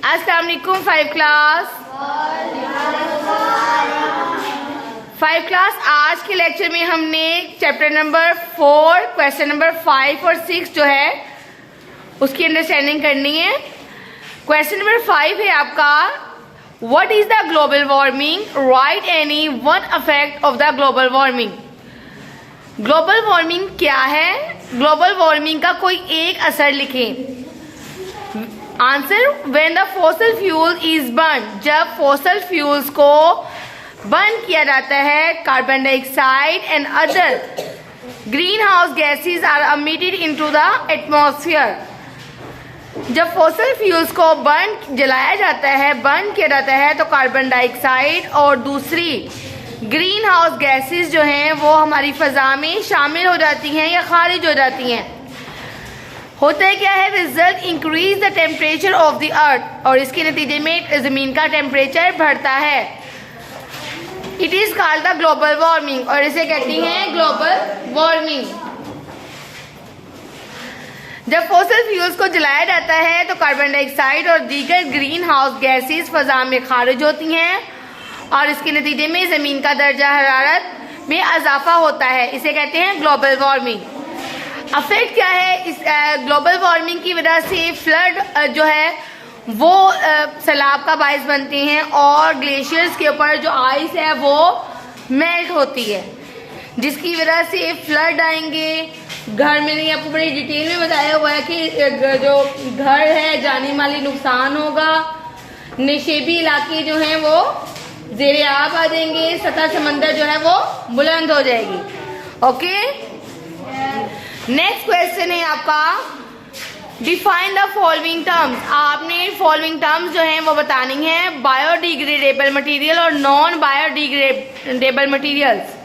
अस्सलाम वालेकुम five class. आज के लेक्चर में हमने चैप्टर नंबर 4 क्वेश्चन नंबर 5 और 6 जो है उसकी अंडरस्टैंडिंग करनी है। क्वेश्चन नंबर 5 है आपका, what is the global warming, right any one effect of the global warming. Global warming क्या है, ग्लोबल वार्मिंग का कोई एक असर लिखें। Answer, when the fossil fuel is burn, जब फॉसिल फ्यूल्स को बर्न किया जाता है, carbon dioxide and other greenhouse gases are emitted into the atmosphere. जब फॉसिल फ्यूल्स को जलाया जाता है, बर्न किया जाता है, तो कार्बन डाइऑक्साइड और दूसरी ग्रीन हाउस गैसेज जो हैं वो हमारी फजा में शामिल हो जाती हैं या खारिज हो जाती हैं। होता है क्या है, result increase the temperature of the earth, और इसके नतीजे में ज़मीन का टेम्परेचर बढ़ता है। It is called the global warming, और इसे कहती हैं ग्लोबल वार्मिंग। जब फॉसिल फ्यूल्स को जलाया जाता है तो कार्बन डाइऑक्साइड और दीगर ग्रीन हाउस गैसेस फजा में खारिज होती हैं, और इसके नतीजे में ज़मीन का दर्जा हरारत में इजाफा होता है। इसे कहते हैं ग्लोबल वार्मिंग। अफेक्ट क्या है, इस ग्लोबल वार्मिंग की वजह से फ्लड जो है वो सैलाब का बायस बनते हैं, और ग्लेशियर्स के ऊपर जो आइस है वो मेल्ट होती है, जिसकी वजह से फ्लड आएंगे। घर में आपको बड़ी डिटेल में बताया हुआ है कि जो घर है जानी माली नुकसान होगा, नशेबी इलाके जो हैं वो ज़ेरे आब आ जाएंगे, सतह समंदर जो है वो बुलंद हो जाएगी। ओके, नेक्स्ट क्वेश्चन है आपका, डिफाइन द फॉलोइंग टर्म्स। आपने फॉलोइंग टर्म्स जो हैं वो बतानी है, बायोडिग्रेडेबल मटेरियल और non biodegradable materials.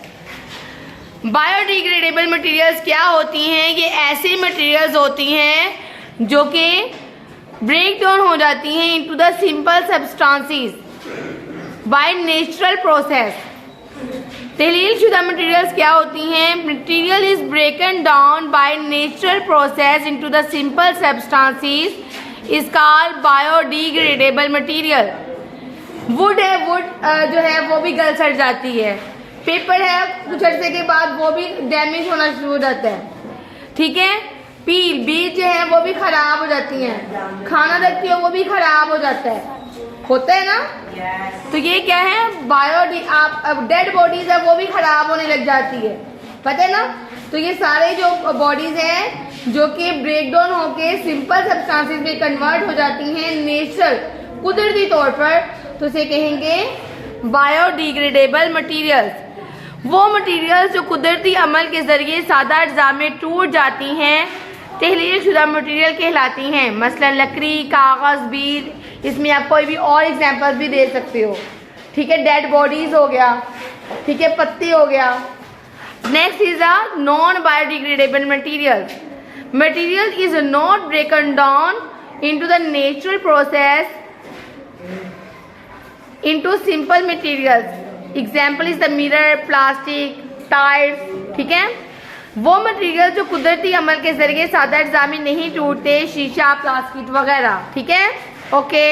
Biodegradable materials क्या होती हैं, ये ऐसी मटेरियल्स होती हैं जो कि ब्रेक डाउन हो जाती हैं into the simple substances by natural process. तहलील शुदा मटेरियल्स क्या होती हैं, material is broken down by natural process into the simple substances is called biodegradable material. Wood है, वुड जो है वो भी गल सड़ जाती है। पेपर है, कुछ अर्से के बाद वो भी डैमेज होना शुरू हो जाता है। ठीक है, पील बीज जो है वो भी खराब हो जाती हैं, खाना रखती हो वो भी खराब हो जाता है, होता है ना। तो ये क्या है, डेड बॉडीज है वो भी खराब होने लग जाती है, पता है ना। तो ये सारे जो बॉडीज हैं जो कि ब्रेक डाउन होके सिंपल सब्सटेंसेस में कन्वर्ट हो जाती हैं नेचुरल कुदरती तौर पर, तो इसे कहेंगे बायोडिग्रेडेबल मटेरियल्स। वो मटेरियल्स जो कुदरती अमल के जरिए सादा अज्जा में टूट जाती हैं तहलील शुदा मटेरियल कहलाती हैं। मसलन लकड़ी, कागज़, बीज, इसमें आप कोई भी और एग्जांपल्स भी दे सकते हो। ठीक है, डेड बॉडीज हो गया, ठीक है, पत्ती हो गया। Next is a non biodegradable materials. Material is not ब्रेकन down into the natural process into simple materials. Example is the mirror, plastic, tyres. ठीक है, वो मटेरियल जो कुदरती अमल के जरिए सादा अज्जा में नहीं टूटते, शीशा, प्लास्टिक वगैरह। ठीक है, ओके।